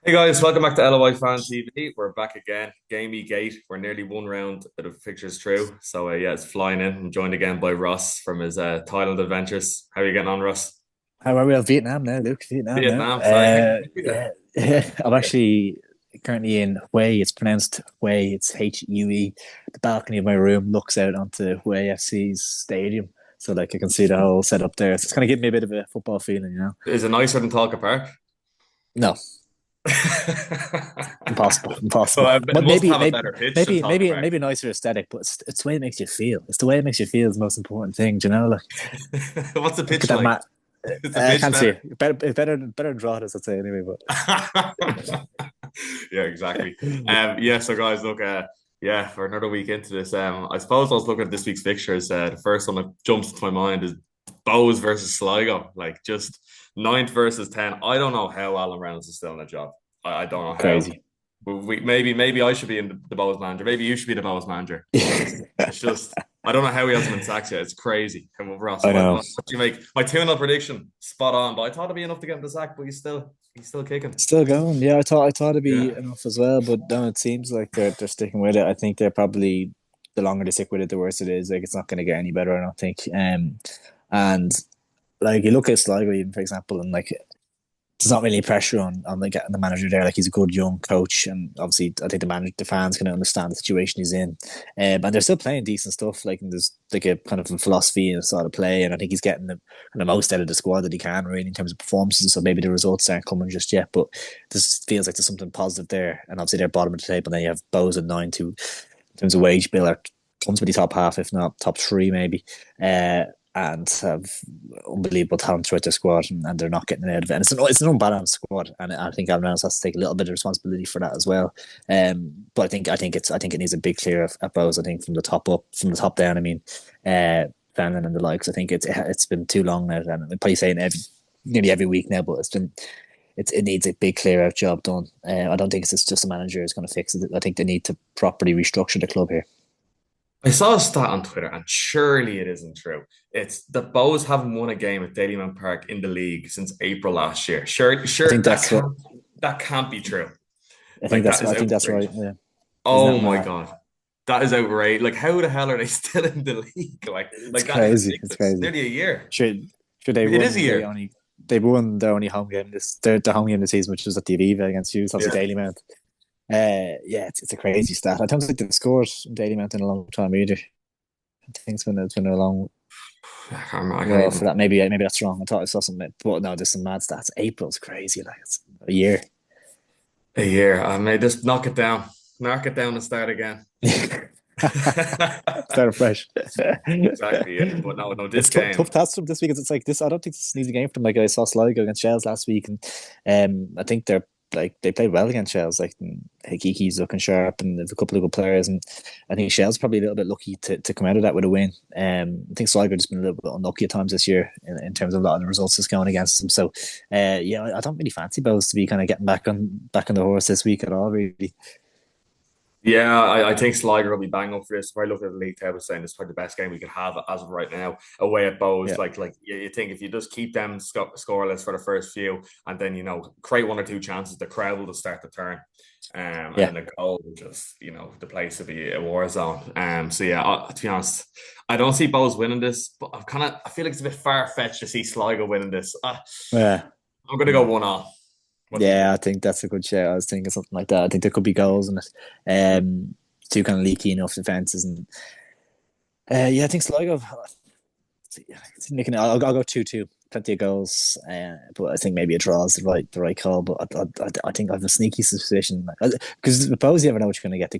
Hey guys, welcome back to LOI Fan TV. We're back again. Gameweek 8. We're nearly one round of the fixtures through. So yeah, it's flying in. I'm joined again by Ross from his Thailand adventures. How are you getting on, Ross? How are we? Vietnam now, Luke. Vietnam now. Vietnam, sorry. How you doing? I'm actually currently in Hue. It's pronounced Hue. It's Hue. The balcony of my room looks out onto Hue FC's stadium, so like I can see the whole setup there. So it's kind of giving me a bit of a football feeling. Is it nicer than Talca Park? No, impossible, impossible. Well, it But must maybe, have a maybe, better pitch than maybe, Talca maybe, Park. maybe a nicer aesthetic. But it's the way it makes you feel. It's the way it makes you feel is the most important thing. Do you know? Like What's the look at pitch that like? mat. Is the I pitch can't see better? it. Better than draw this, I'd say anyway. But Yeah, exactly. Yeah, so guys, look, yeah, for another week into this, I suppose I was looking at this week's fixtures. The first one that jumps to my mind is Bows versus Sligo, like just ninth versus 10. I don't know how Alan Reynolds is still in a job. I don't know how. crazy. Maybe I should be in the Bows manager. Maybe you should be the Bows manager because it's just I don't know how he hasn't been sacked yet. It's crazy. Come on, Ross. I know. What do you make? My 2-0 prediction spot on, but I thought it'd be enough to get him the sack, but he's still kicking. Still going. Yeah, I thought it'd be Yeah. enough as well, but no, it seems like they're sticking with it. I think they're probably the longer they stick with it, the worse it is. Like it's not going to get any better, I don't think. And like you look at Sligo, even for example, and like there's not really pressure on like getting the manager there. Like he's a good young coach, and obviously I think the fans can understand the situation he's in. And they're still playing decent stuff. Like and there's like a kind of a philosophy and a sort of play, and I think he's getting the most out of the squad that he can really in terms of performances. So maybe the results aren't coming just yet, but this feels like there's something positive there. And obviously they're bottom of the table. And then you have Bose at 9-2 in terms of wage bill are comfortably top half, if not top three, maybe. And have unbelievable talent throughout their squad, and they're not getting it out of it. And it's an unbalanced squad, and I think Aaron Reynolds has to take a little bit of responsibility for that as well. But I think it needs a big clear of Bose. I think from the top up, from the top down. I mean, Fenlon and the likes. I think it's been too long now, and I'm probably saying nearly every week now, but it needs a big clear out job done. I don't think it's just a manager is going to fix it. I think they need to properly restructure the club here. I saw a stat on Twitter, and surely it isn't true. It's the Bows haven't won a game at Dalymount Park in the league since April last year. Sure, I sure, think that's what that can't be true. I think Like that's that is I think that's right. outrageous. Yeah, isn't Oh that my mad? God. That is outrageous. Like, how the hell are they still in the league? It's Like that is crazy. It's ridiculous. crazy. Nearly a year. Should should they It is a won? year. They won their only home game the home game this season, which was at the Aviva against you. It's obviously Yeah. Dalymount. Yeah, it's a crazy stat. I don't think they've scored in Dalymount in a long time either. I think it's been a long I can't while even. for that. Maybe that's wrong. I thought I saw something, but no, there's some mad stats. April's crazy. Like it's a year. A year. I may just knock it down. Knock it down and start again. Start fresh. Exactly. Yeah. But no, no, this It's tough game. task for them this week. It's like this. I don't think this is an easy game for them. Like I saw Sligo against Shells last week, and I think they played well against Shells. Like Hikiki's looking sharp, and there's a couple of good players, and I think Shells probably a little bit lucky to come out of that with a win. I think Sligo just been a little bit unlucky at times this year in terms of a lot of the results that's going against them. So, yeah, I don't really fancy Bows to be kind of getting back on the horse this week at all. Really, Yeah, I think Sligo will be bang up for this. If I look at the league table, saying this is probably the best game we could have as of right now. Away at Bows, yeah, you think if you just keep them scoreless for the first few, and then create one or two chances, the crowd will just start to turn, and yeah. then the goal will just the place will be a war zone. So yeah, to be honest, I don't see Bows winning this, but I feel like it's a bit far fetched to see Sligo winning this. Yeah. I'm gonna go 1-0. What do you Yeah, think? I think that's a good shout. I was thinking something like that. I think there could be goals in it. Two kind of leaky enough defenses, and yeah, I think Sligo. I'll go 2-2. Plenty of goals, but I think maybe a draw is the right call. But I think I have a sneaky suspicion because suppose you never know what you're going to get. They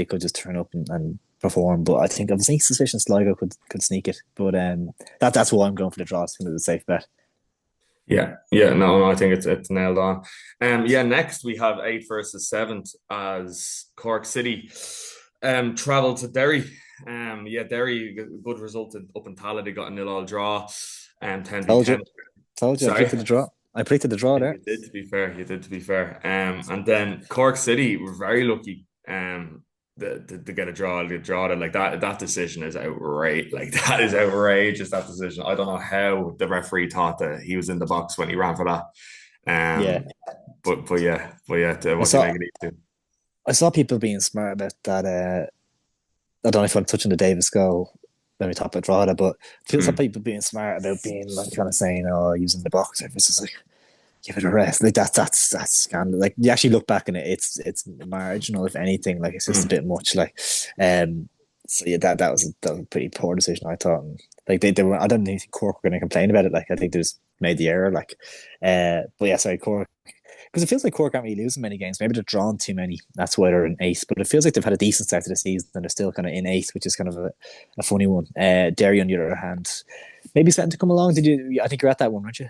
could just turn up and perform. But I think I have a sneaky suspicion Sligo could sneak it. But that's why I'm going for the draw. It's going to be a safe bet. Yeah, yeah, no, I think it's nailed on. Yeah, next we have eighth versus seventh as Cork City travel to Derry. Yeah, Derry good result up in Tala. They got a 0-0 draw. 10 v Told you, 10. told you. I Sorry. predicted the draw. I predicted the draw there. You did to be fair. You did to be fair. And then Cork City were very lucky. To get a draw, like that decision is outrageous. Like that is outrageous. That decision. I don't know how the referee thought that he was in the box when he ran for that. Yeah, Um, but yeah. I What do you saw make it easy? I saw people being smart about that. I don't know if I'm touching the Davis goal when we talk about Drogheda, but I feel some Mm. people being smart about being like kind of saying, "Oh, using the box office is like give it a rest." Like that's kind of like you actually look back and it's marginal if anything. Like it's just a Mm. bit much. Like so yeah, that was a pretty poor decision I thought. And, like they were, I don't think Cork were going to complain about it. Like I think they just made the error. Like, but yeah, sorry, Cork because it feels like Cork aren't really losing many games. Maybe they're drawn too many. That's why they're in eighth. But it feels like they've had a decent start to the season and they're still kind of in eighth, which is kind of a funny one. Derry, on the other hand, maybe starting to come along. Did you? I think you're at that one, weren't you?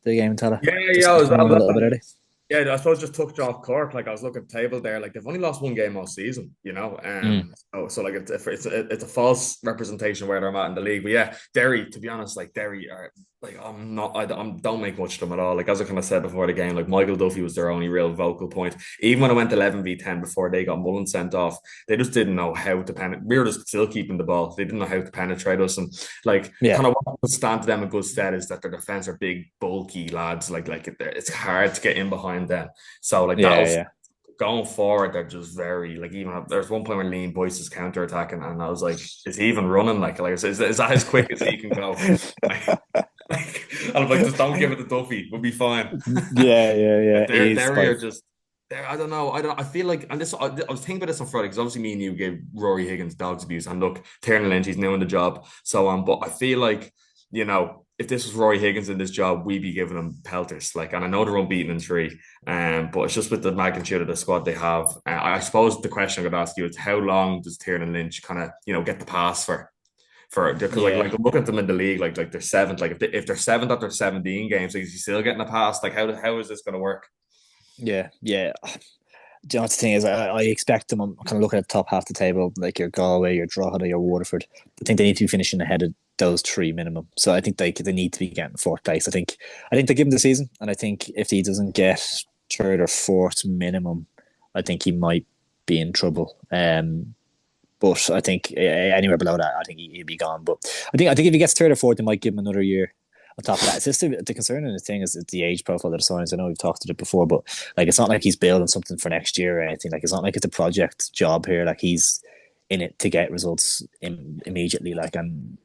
The game in Tala. Yeah, yeah, Just I coming along a was little bit early. yeah, I suppose just took off Cork. Like I was looking at the table there, like they've only lost one game all season, you know. Mm. So like it's a false representation of where they're at in the league. But yeah, Derry, to be honest, like Derry are like I'm not, don't make much of them at all. Like as I kind of said before the game, like Michael Duffy was their only real vocal point. Even when I went 11v10 before they got Mullen sent off, they just didn't know how to penetrate. We were just still keeping the ball. They didn't know how to penetrate us, and like Yeah, kind of what would stand to them in good stead is that their defense are big, bulky lads. Like it's hard to get in behind them. So like yeah, that'll yeah, going forward, they're just very like even there's one point where Lean Boyce is counter attacking, and I was like, is he even running? Like is that as quick as he can go? And I'm like, just don't give it to Duffy. We'll be fine. yeah, yeah, But yeah. He's they're by are just. I don't know. I feel like, and this. I was thinking about this on Friday because obviously me and you gave Rory Higgins dogs abuse, and look, Tiernan Lynch, he's new in the job, so on. But I feel like if this was Rory Higgins in this job, we'd be giving him pelters. Like, and I know they're unbeaten in three, but it's just with the magnitude of the squad they have. I suppose the question I'm going to ask you is how long does Tiernan Lynch kind of get the pass for because like yeah, look at them in the league like they're seventh like if they're seventh after 17 games like is he still getting a pass like how is this going to work? yeah, yeah. Do you know what the thing is? I expect them. I'm kind of looking at the top half of the table, like your Galway, your Drogheda, your Waterford. I think they need to be finishing ahead of those three minimum. So I think they need to be getting fourth place. I think they give him the season, and I think if he doesn't get third or fourth minimum, I think he might be in trouble. But I think anywhere below that, I think he'll be gone. But I think if he gets third or fourth, they might give him another year on top of that. It's just the concerning thing is the age profile of the signings. I know we've talked about it before, but like it's not like he's building something for next year or anything. Like it's not like it's a project job here. Like he's in it to get results immediately. Like and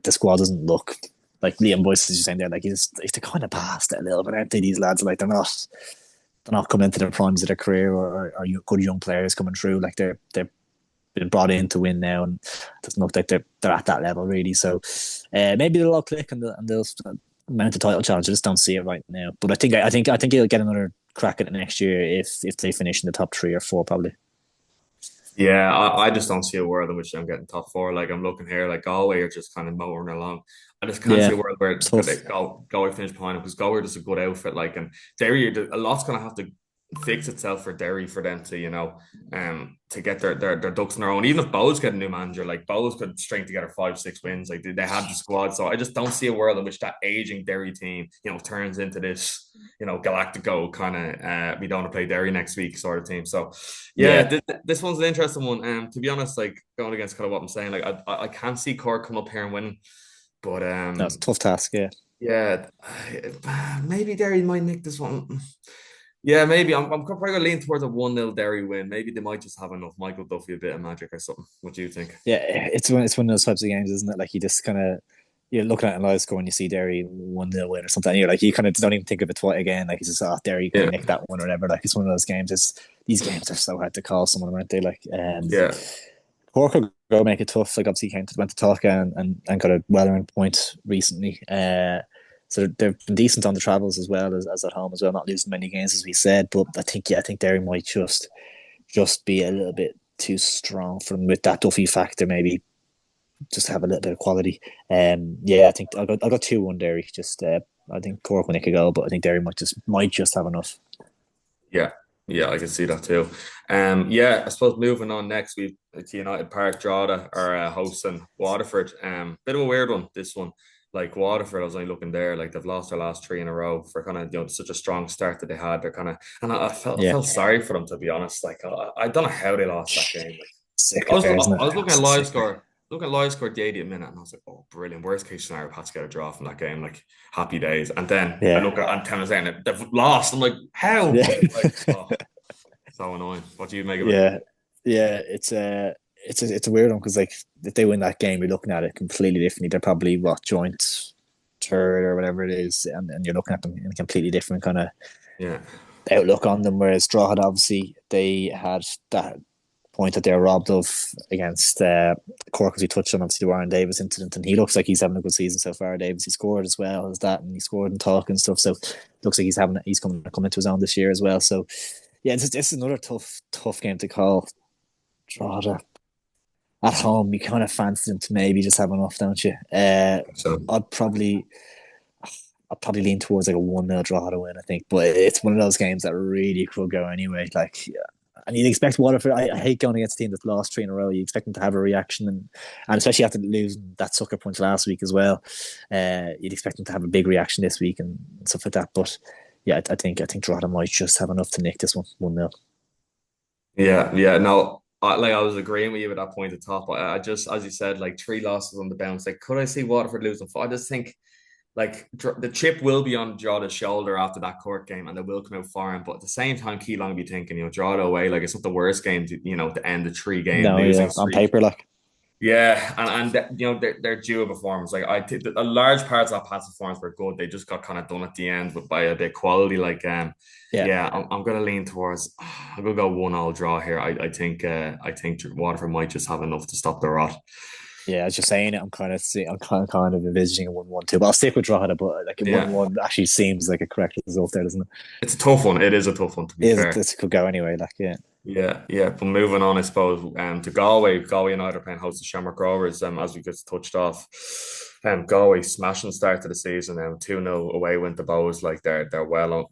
the squad doesn't look like Liam Boyce is just saying there. Like he's they're kind of past it a little bit, aren't they? These lads like they're not coming into their primes of their career or good young players coming through. Like they're been brought in to win now, and it doesn't look like they're at that level really. So maybe they'll all click and they'll mount a title challenge. I just don't see it right now. But I think he'll get another crack at it next year if they finish in the top 3 or 4 probably. Yeah, I just don't see a world in which I'm getting top four. Like I'm looking here, like Galway are just kind of motoring along. I just can't see Yeah, a world where they tough. Galway finish behind them because Galway are just a good outfit. Like and Derry, a lot's gonna have to fix itself for Derry for them to to get their ducks in their own. Even if Bowes get a new manager, like Bowes could string together 5 6 wins. Like they had the squad, so I just don't see a world in which that aging Derry team turns into this Galactico kind of we don't want to play Derry next week sort of team. So yeah, Yeah, this one's an interesting one. To be honest, like going against kind of what I'm saying, like I can't see Cork come up here and win, but that's a tough task. Yeah, yeah, maybe Derry might nick this one. Yeah, maybe I'm probably gonna lean towards a 1-0 Derry win. Maybe they might just have enough Michael Duffy a bit of magic or something. What do you think? yeah. It's one of those types of games, isn't it? Like you just kind of you're looking at a live score and you see Derry 1-0 win or something. And you're like you kind of don't even think of it twice again. Like it's just Derry going to Yeah, nick that one or whatever. Like it's one of those games. These games are so hard to call someone, aren't they? Like yeah, Cork will go make it tough. Like obviously went to Talca and got a well-earned point recently. So they've been decent on the travels as well as at home as well, not losing many games as we said. But I think Derry might just be a little bit too strong for them with that Duffy factor. Maybe just have a little bit of quality. Yeah, I think I'll go 2-1 Derry. Just I think Cork will nick a goal, but I think Derry might just have enough. yeah, yeah. I can see that too. Yeah. I suppose moving on next, we've it's United Park Drogheda are hosting Waterford. Bit of a weird one. This one, like Waterford, I was only looking there, like they've lost their last three in a row for kind of such a strong start that they had. They're kind of, and I Yeah, felt sorry for them to be honest. Like I don't know how they lost that game. Like sick I was affair, isn't I it? was looking at Absolute live sick affair. score. look at Lions scored the 80th minute, and I was like, oh, brilliant. Worst case scenario, Pats get a draw from that game. Like, happy days. And then I Yeah, look at and 10 saying they've lost. I'm like, how? yeah, Like, oh, so annoying. What do you make of it? yeah, yeah. It's a weird one because like if they win that game, you're looking at it completely differently. They're probably what joint third or whatever it is, and you're looking at them in a completely different kind of Yeah. outlook on them. Whereas Drogheda, obviously, they had that point that they were robbed of against Cork, as we touched on, obviously the Warren Davis incident, and he looks like he's having a good season so far. Davis, he scored as well as that, and he scored and talk and stuff. So looks like he's coming into his own this year as well. So yeah, this is another tough game to call. Drogheda at home, you kind of fancy them to maybe just have enough, don't you? So I'd probably lean towards like a 1-0 draw to win, I think. But it's one of those games that really could go anyway. Like, and you'd expect Waterford. I hate going against a team that's lost 3 in a row. You expect them to have a reaction, and especially after losing that sucker punch last week as well. You'd expect them to have a big reaction this week and stuff like that. But yeah, I think Drogheda might just have enough to nick this 1-0. yeah. No, I was agreeing with you at that point at the top. I just, as you said, like 3 losses on the bounce. Like, could I see Waterford losing 4? I just think like the chip will be on Droghera's shoulder after that Cork game, and they will come out firing. But at the same time, Keelan will be thinking, Drogheda away, like it's not the worst game to end a 3 game No, losing yeah, on streak. paper, like Yeah, they're due a performance. Like I think that a large part of that past performance were good. They just got kind of done at the end by a bit quality. Like yeah, yeah, I'm gonna lean towards. I'm gonna go 1-1 draw here. I think Waterford might just have enough to stop the rot. yeah. As you're saying it, I'm kind of envisaging a 1-1 too. But I'll stick with Drogheda. But like a one Yeah, one actually seems like a correct result there, doesn't it? it's a tough one. It is a tough one to be fair. This could go anyway. Like yeah, Yeah. But moving on, I suppose, to Galway. Galway United are playing host to Shamrock Rovers. As we just touched off, Galway smashing start to the season. 2-0 away win the Bows. Like they're well on.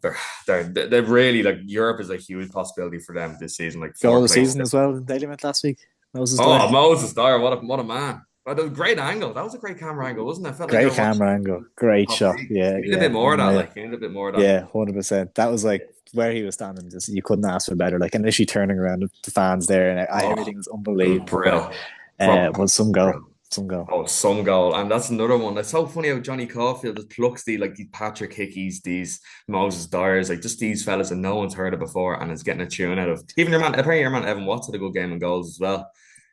They're really like Europe is a huge possibility for them this season. Like goal four of the places. season as well. Daily went last week. Moses Dyer. Oh, Moses Dyer, what a man! But that was a great angle. That was a great camera angle, wasn't it? I felt like you Great were watching camera angle. Great top shot. league. Yeah, You need a yeah. bit more of that. Like you need a bit more of that. Yeah, 100%. That was like where he was standing. Just you couldn't ask for better. Like initially turning around the fans there, and Oh, everything was unbelievable. brill. Proper Was some goal. brill. Some goal. Oh, some goal. And that's another one. It's so funny how Johnny Caulfield just plucks these Patrick Hickeys, these Moses Dyers, like just these fellas that no one's heard of before and is getting a tune out of. Even apparently your man Evan Watts had a good game in goals as well.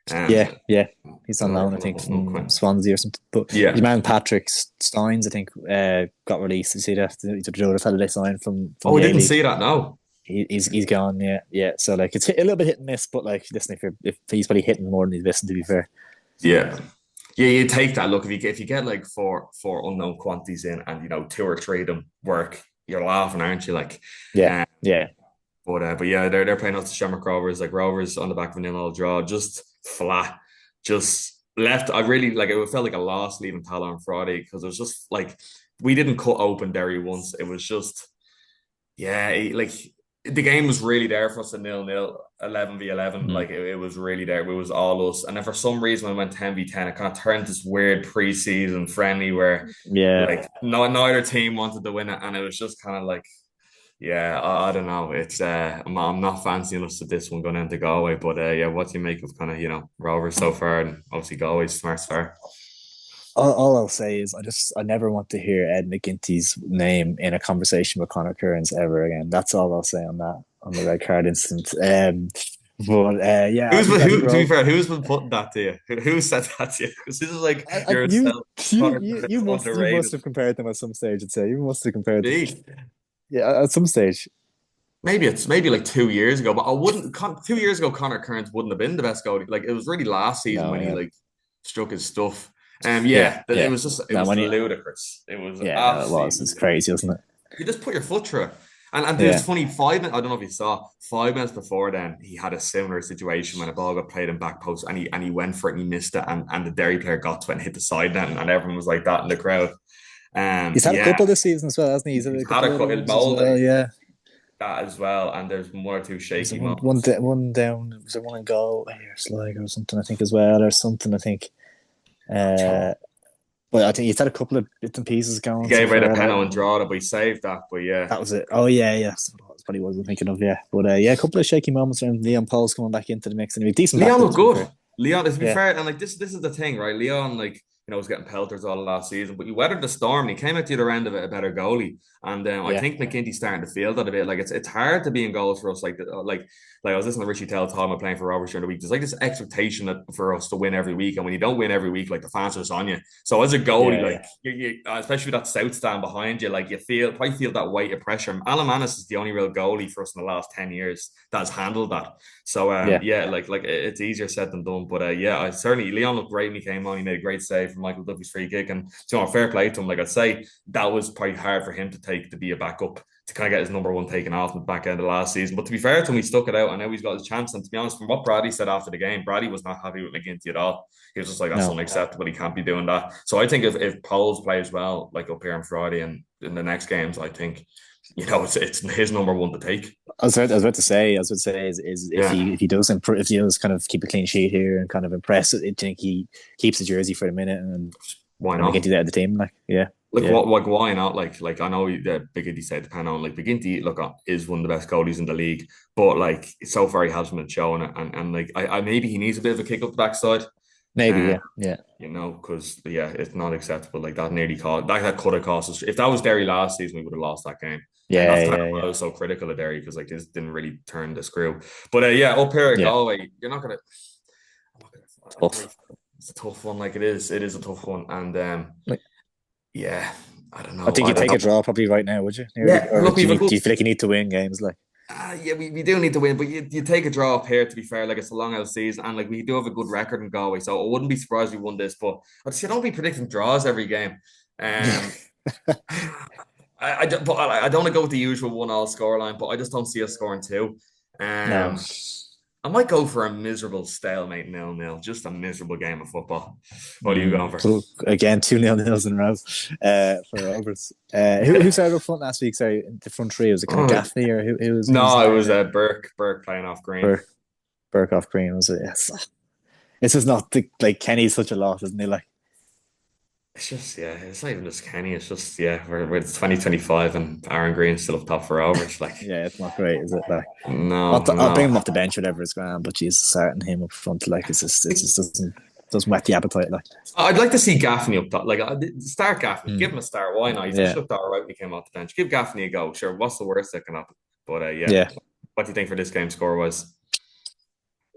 Yeah, Um, yeah. He's on another loan, I kind think, of from Swansea or something. But your yeah. man Patrick Steins, I think, got released. You see that? The other fellow they signed from Oh, the I A didn't League. see that. No. He's gone. Yeah, yeah. So like it's a little bit hit and miss, but like listen, if he's probably hitting more than he's missing, to be fair. Yeah. Yeah, you take that. Look, if you get like four unknown quantities in, and 2 or 3 of them work, you're laughing, aren't you? Like, Yeah, um, yeah. but yeah, they're playing out to Shamrock Rovers. Like Rovers on the back of a 0-0 draw, just flat, just left. I really like it. Felt like a loss leaving Tala on Friday because it was just like we didn't cut open Derry once. It was just yeah, like the game was really there for us at 0-0, 11v11. Mm. Like it was really there. It was all us. And then for some reason, when it went 10v10, it kind of turned this weird preseason friendly where Yeah. like neither team wanted to win it. And it was just kind of like, yeah, I don't know. It's I'm not fancying us at this one going into Galway. But yeah, what do you make of kind of, Rovers so far? And obviously Galway's smart start. All I'll say is I never want to hear Ed McGinty's name in a conversation with Conor Kearns ever again. That's all I'll say on that, on the red card incident. But yeah, I think To be Rove. fair, who's been putting that to you? Who said that to you? Because this is like you're You self you must underrated. have compared them at some stage. I'd say you must have compared them. Gee, Yeah, at some stage. maybe like 2 years ago, but I wouldn't. 2 years ago, Connor Kearns wouldn't have been the best goalie. Like it was really last season No, when he yeah, like struck his stuff. yeah, Yeah, it yeah. was just it No, was when you, ludicrous. It was yeah, no, it was. It's absolutely. crazy, wasn't it? You just put your foot through it. And there's Yeah. funny 5 minutes. I don't know if you saw 5 minutes before then. He had a similar situation when a ball got played in back post, and he went for it and he missed it, and the Derry player got to it and hit the side net, and everyone was like that in the crowd. He's had a Yeah, couple this season as well, hasn't he? He's had a he's had couple a of other couple ones as well. molded Yeah. that as well, and there's 1 or 2 Was shaky it moments. one down? Was there one in goal? Here, Sligo or something? I think as well, or something. I think. Uh, but I think he's had a couple of bits and pieces He going so gave away the far. penalty and draw it, but he saved that. But yeah, That was it. Oh yeah, yeah. That's probably what I was thinking of. Yeah, but yeah, a couple of shaky moments when Leon Paul's coming back into the mix, and a decent Leon backup looked to be good. fair. Leon, to be Yeah, fair, and like this is the thing, right? Leon, like, was getting pelters all last season, but he weathered the storm and he came out the other end of it a better goalie. And I yeah, think McGinty's starting to feel that a bit. Like it's hard to be in goals for us. Like I was listening to Richie Tell talking about playing for Roberts during the week. There's like this expectation that for us to win every week, and when you don't win every week, like the fans are just on you. So as a goalie, yeah, like yeah. especially with that south stand behind you, like you probably feel that weight of pressure. Alan Manis is the only real goalie for us in the last 10 years that has handled that. So Yeah. yeah, like it's easier said than done. But yeah, I certainly Leon looked great when he came on. He made a great save from Michael Duffy's free kick, and fair play to him. Like I'd say that was probably hard for him to take to be a backup to kind of get his number one taken off in the back end of last season. But to be fair to him, he stuck it out. I know he's got his chance. And to be honest, from what Brady said after the game, Brady was not happy with McGinty at all. He was just like, that's No. unacceptable. He can't be doing that. So I think if Poles plays well, like up here on Friday and in the next games, I think it's his number one to take. I was about to say is if Yeah, he does improve, if he does kind of keep a clean sheet here and kind of impress, I think he keeps the jersey for a minute and why then not? McGinty's out of the team. Like, yeah, Like yeah, what? Like why not? Like I know that Biggie said the on. Like McGinty, look, is one of the best goalies in the league, but like so far he hasn't been showing it, and like I maybe he needs a bit of a kick up the backside. maybe, Um, yeah, yeah, because yeah, it's not acceptable. Like that nearly cost that could have cost us. If that was Derry last season, we would have lost that game. And yeah, that's kind of yeah, why yeah, I was so critical of Derry because like this didn't really turn the screw. But yeah, up here at yeah. Galway, you're not gonna. I'm not gonna. Tough. It's a tough one. Like it is. It is a tough one. And Like, yeah, I don't I know. think I you don't take a know. draw probably right now, would you? Nearly, Yeah, or look, we've a good. do you feel like you need to win games? Like, Yeah, we do need to win, but you take a draw up here. To be fair, like it's a long out season, and like we do have a good record in Galway, so I wouldn't be surprised we won this. But I just don't be predicting draws every game. yeah, Um, I don't want to go with the usual 1-1 scoreline, but I just don't see us scoring two. no. Um, I might go for a miserable stalemate 0-0, just a miserable game of football. What are you going for? So again, 2-0 in a row for Rovers. Who started up front last week? Sorry, the front three, was it kind of Oh, Gaffney or who was no, in it there was now? Burke playing off green. Burke off Green, was it? Yes. It's just not like Kenny's such a loss, isn't he? Like, It's just, yeah, it's not even just Kenny. It's just, yeah, we're 2025 and Aaron Green's still up top for hours. Like, yeah, it's not great, is it? Like, no, I'll bring no. him off the bench, whatever it's grand, but Jesus, starting him up front, like, it just doesn't whet the appetite, like. I'd like to see Gaffney up top. Like, start Gaffney, give Mm. him a start. Why not? He's Yeah, actually looked all right when he came off the bench. Give Gaffney a go. Sure, what's the worst that can happen? But yeah, yeah, what do you think for this game score was?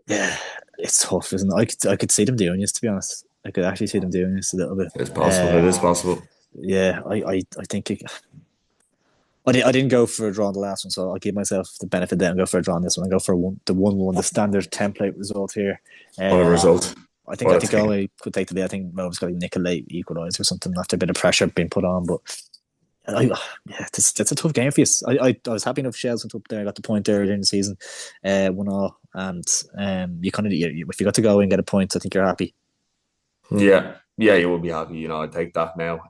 yeah. It's tough, isn't it? I could see them doing this, to be honest. I could actually see them doing this a little bit. It's possible. It is possible. Yeah, I think I didn't go for a draw on the last one, so I'll give myself the benefit there and go for a draw on this one. I go for the 1-1, the standard template result here. What a Um, result. I What a think team. Galway could take the lead. I think Rovers got to nick a late equaliser or something after a bit of pressure being put on. But yeah, that's a tough game for you. I was happy enough Shells went up there, got the point there during the season, 1-1, and you kind of if you got to go and get a point, I think you're happy. Yeah, yeah, you will be happy. I'd take that now.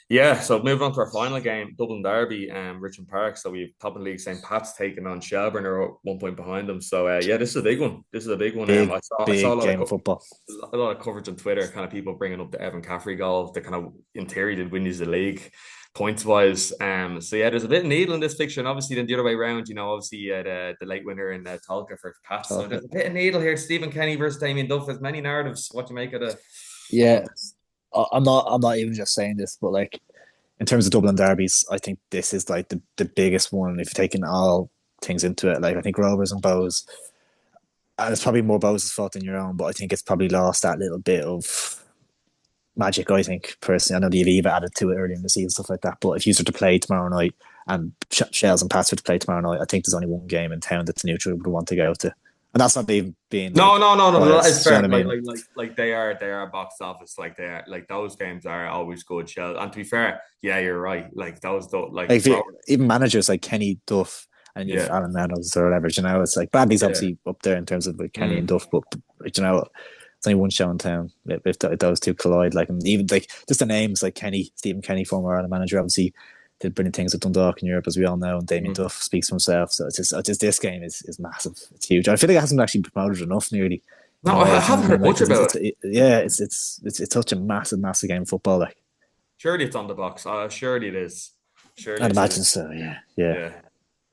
Yeah. So moving on to our final game, Dublin Derby, Richmond Park. So we've top of the league St. Pat's taking on Shelbourne, or 1 point behind them. So yeah, this is a big one. This is a big one. Big I saw big game of football. a lot of coverage on Twitter, kind of people bringing up the Evan Caffrey goal, the kind of in theory did win the league points wise. So yeah, there's a bit of needle in this fixture, and obviously then the other way around, obviously the late winner in Tolka for Pats. So there's a bit of needle here. Stephen Kenny versus Damien Duff. There's many narratives. What do you make Yeah, of this? I'm not even just saying this, but like in terms of Dublin derbies, I think this is like the biggest one if you're taking all things into it. Like I think Rovers and Bows, and it's probably more Bows' fault than your own, but I think it's probably lost that little bit of magic. I think personally, I know the Aviva added to it earlier in the season, stuff like that. But if you were to play tomorrow night and Shells and Pats were to play tomorrow night, I think there's only one game in town that's neutral would want to go to, and that's not even being No, like no, no, no, no. It's biased. Do you fair. know what I mean? They are box office. Like they are, like those games are always good. Shell. And to be fair, yeah, you're right. Like those, like Like even managers like Kenny Duff and you've yeah, Alan Reynolds or whatever, it's like Bradley's yeah. obviously up there in terms of like Kenny and Mm. Duff, but it's only one show in town if those two collide. Like, and even like just the names like Stephen Kenny, former Ireland manager, obviously did brilliant things at Dundalk in Europe, as we all know, and Damien Mm. Duff speaks for himself. So it's just this game is massive. It's huge. I feel like it hasn't actually been promoted enough nearly in No, a I way. Do you know haven't what I mean? heard Like, much because about it. it's such a massive game of football. Like, Surely it's on the box. Surely it is. Surely I'd it's. imagine so. Yeah, yeah. Yeah.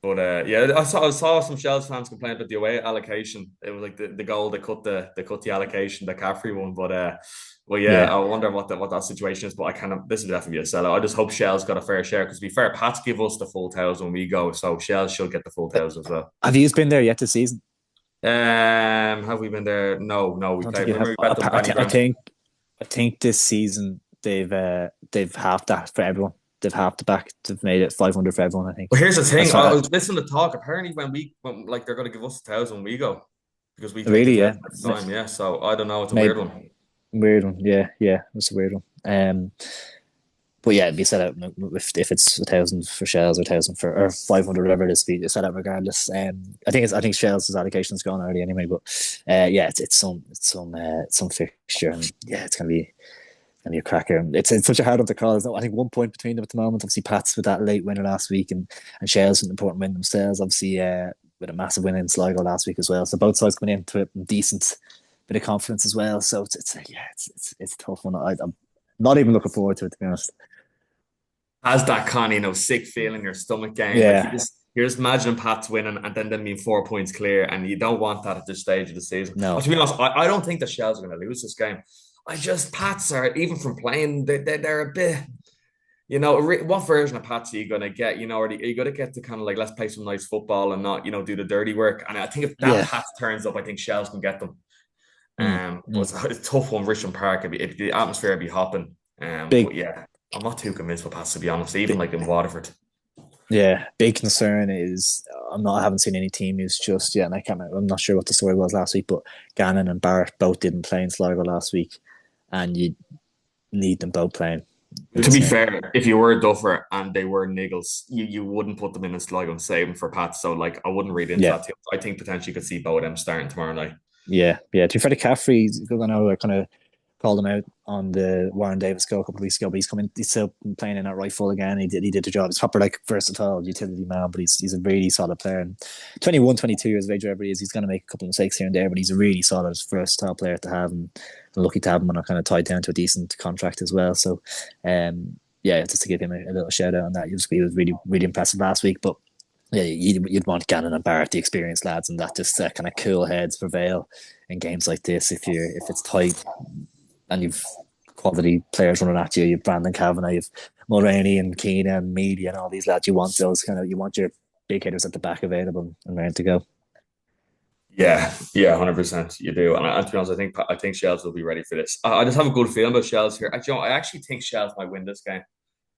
But yeah, I saw some Shells fans complain about the away allocation. It was like the goal they cut the allocation, the Caffrey one. But well, yeah, Yeah. I wonder what that situation is. But I kind of this will definitely be a sellout. I just hope Shells got a fair share because to be fair, Pats give us the full tails when we go, so Shells should get the full tails as well. Have you been there yet this season? Have we been there? No, no. I We don't think played. you have. Remember we bet them penny ground. I think this season they've halved that for everyone. They've halved the back. They've made it 500 for everyone. I think. But here's the I thing. I saw was listening to talk. Apparently, when like they're going to give us the tails when we go because we take the really, tails yeah. next time. Yeah. So I don't know. It's a weird Maybe one. weird one. Yeah, yeah. It's a weird one. But yeah, it'd be set out if it's 1,000 for Shells or 1,000 for or 500 whatever it is, be set out regardless. I think Shells' allocation's gone already anyway. But yeah, it's some fixture, and yeah, it's gonna be a cracker. It's such a hard one to call. There's I think 1 point between them at the moment. Obviously, Pats with that late winner last week, and Shells with an important win themselves. Obviously, with a massive win in Sligo last week as well. So both sides coming into it with decent bit of confidence as well. So it's yeah, it's a tough one. I'm not even looking forward to it, to be honest. Has that kind of sick feeling in your stomach game. Like Yeah, you're just imagining Pats winning and then them being 4 points clear, and you don't want that at this stage of the season. But to no, be honest, I don't think the Shells are going to lose this game. I just Pats are even from playing, they're a bit. What version of Pats are you going to get? Are you going to get to kind of like let's play some nice football and not do the dirty work? And I think if that yeah, Pats turns up, I think Shells can get them. mm, But mm. it's a tough one. Richmond Park, if the atmosphere would be hopping. But Big, yeah, I'm not too convinced with Pats to be honest. Even big, like in Waterford. yeah. Big concern is I haven't seen any team news just yet, and I'm not sure what the story was last week, but Gannon and Barrett both didn't play in Sligo last week, and you need them both playing. To be It's fair, if you were a Duffer and they were niggles, you wouldn't put them in a Sligo and save them for Pats. So like I wouldn't read into yeah, that too. I think potentially you could see both of them starting tomorrow night. yeah, yeah. To be fair to Caffrey, I know I kind of called him out on the Warren Davis goal a couple of weeks ago, but he's still playing in that right full again. He did the job. He's proper like versatile utility man, but he's a really solid player. And 21, 22 years of age, whatever he is, he's going to make a couple of mistakes here and there, but he's a really solid versatile player to have, and lucky to have him, and I'm kind of tied down to a decent contract as well. So, yeah, just to give him a little shout out on that, he was really really impressive last week, but. Yeah, you'd want Gannon and Barrett, the experienced lads, and that just kind of cool heads prevail in games like this. If it's tight, and you've quality players running at you. You've Brandon Kavanagh, you've Mulroney and Keane and Meady and all these lads. You want your big hitters at the back available and ready to go. Yeah, yeah, 100%. You do, and to be honest, I think Shells will be ready for this. I just have a good feeling about Shells here. I actually think Shells might win this game.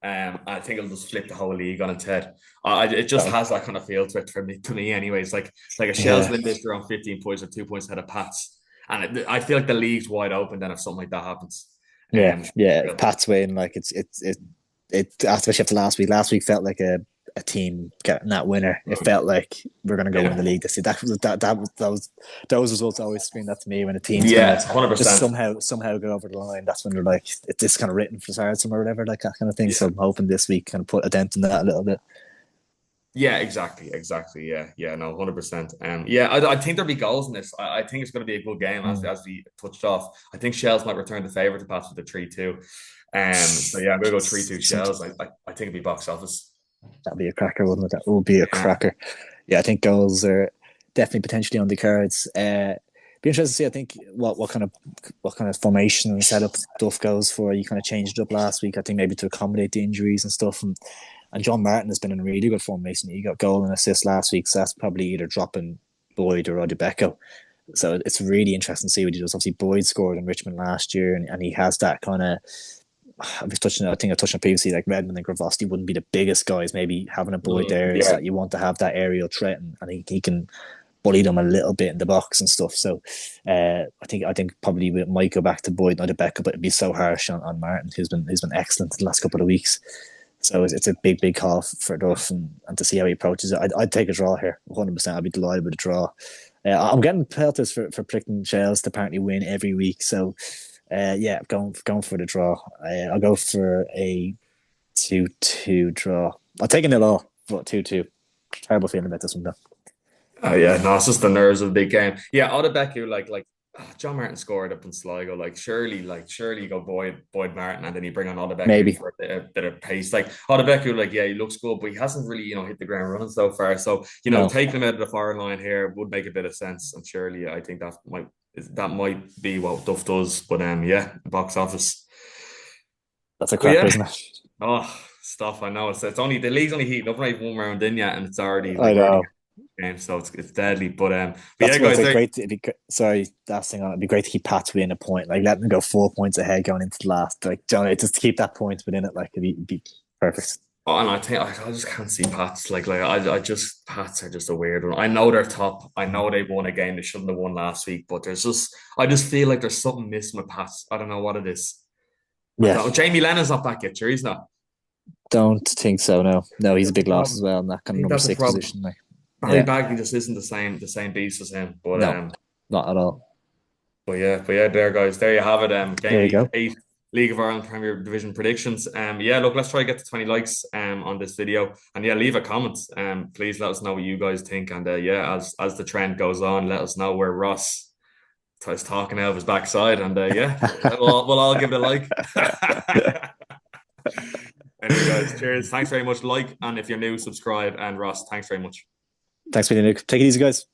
I think it'll just flip the whole league on its head. It just So, has that kind of feel to it for me. To me, anyways, like a Shells yeah, win this, they're on 15 points or 2 points ahead of Pats, and I feel like the league's wide open. Then if something like that happens, yeah, yeah. yeah, Pat's win, like especially after last week. Last week felt like a team getting that winner. It felt like we're gonna go win the yeah, league this year. That was those results always scream that to me when a team's gonna yeah, hundred just percent. somehow go over the line. That's when they're like it's kind of written for stars or whatever, like that kind of thing. So Yeah, I'm hoping this week can put a dent in that a little bit. yeah, exactly. Yeah, yeah, no, 100%. Yeah, I think there'll be goals in this. I think it's going to be a good game Mm. as we touched off. I think Shells might return the favour to pass with the 3-2. So yeah, I'm gonna go 3-2 Some, Shells. I think it'll be box office. that'd be a cracker, wouldn't it? That would be a Yeah. cracker. Yeah, I think goals are definitely potentially on the cards. Be interested to see. I think what kind of formation and setup Duff goes for. You kind of changed it up last week. I think maybe to accommodate the injuries and stuff. And John Martin has been in really good form recently. He got goal and assist last week, so that's probably either dropping Boyd or Odubeko. So it's really interesting to see what he does. Obviously, Boyd scored in Richmond last year, and he has that kind of I think I touched on previously, like Redmond and Gravosti wouldn't be the biggest guys. Maybe having a Boyd there is Yeah. that you want to have that aerial threat, and he can bully them a little bit in the box and stuff. So I think probably we might go back to Boyd, not a Becca, but it'd be so harsh on Martin, who's been excellent the last couple of weeks. So it's a big call for Duff, and to see how he approaches it. I'd take a draw here, 100%. I'd be delighted with a draw. I'm getting pelters for picking Shells to apparently win every week. So yeah, going for the draw. I'll go for a 2-2 draw. I'll take a nil all, but 2-2. Terrible feeling about this one though. Oh yeah, no, it's just the nerves of the big game. Yeah, Odubeki, like John Martin scored up in Sligo. Surely you go Boyd Martin, and then you bring on Odebeku Maybe. for a bit of pace. Like Odebeku, yeah, he looks good, but he hasn't really, hit the ground running so far. So, No, taking him out of the foreign line here would make a bit of sense. And surely I think that might be what Duff does. But yeah, box office. that's a But cracker, yeah, isn't it? stuff. I know it's only the league's only heating up, not even one round in yet, and it's already I we're already know. game, so it's deadly. But That's yeah, why it's guys, like there. great. Sorry, last thing on it. It'd be great to keep Pats within a point. Like letting them go 4 points ahead going into the last. Like John, just to keep that point within it. Like it'd be perfect. Oh, and I think I just can't see Pats I just Pats are just a weird one. I know they're top. I know they won a game they shouldn't have won last week, but I just feel like there's something missing with Pats. I don't know what it is. I Yeah, don't know. Jamie Lennon's not back yet, sure, he's not. don't think so. No, no, he's a That's the big loss as problem. well in that I kind of think number that's a six problem. position. Like, Barry yeah, Bagley just isn't the same beast as him. But no, not at all. there guys, there you have it. Game There you week go. 8, League of Ireland Premier Division predictions. Yeah, look, let's try to get to 20 likes on this video, and yeah, leave a comment. Please let us know what you guys think, and yeah, as the trend goes on, let us know where Ross is talking out of his backside, and yeah, we'll all give it a like. Anyway, guys, cheers. Thanks very much. Like, and if you're new, subscribe. And Ross, thanks very much. Thanks for the Nick. Take it easy, guys.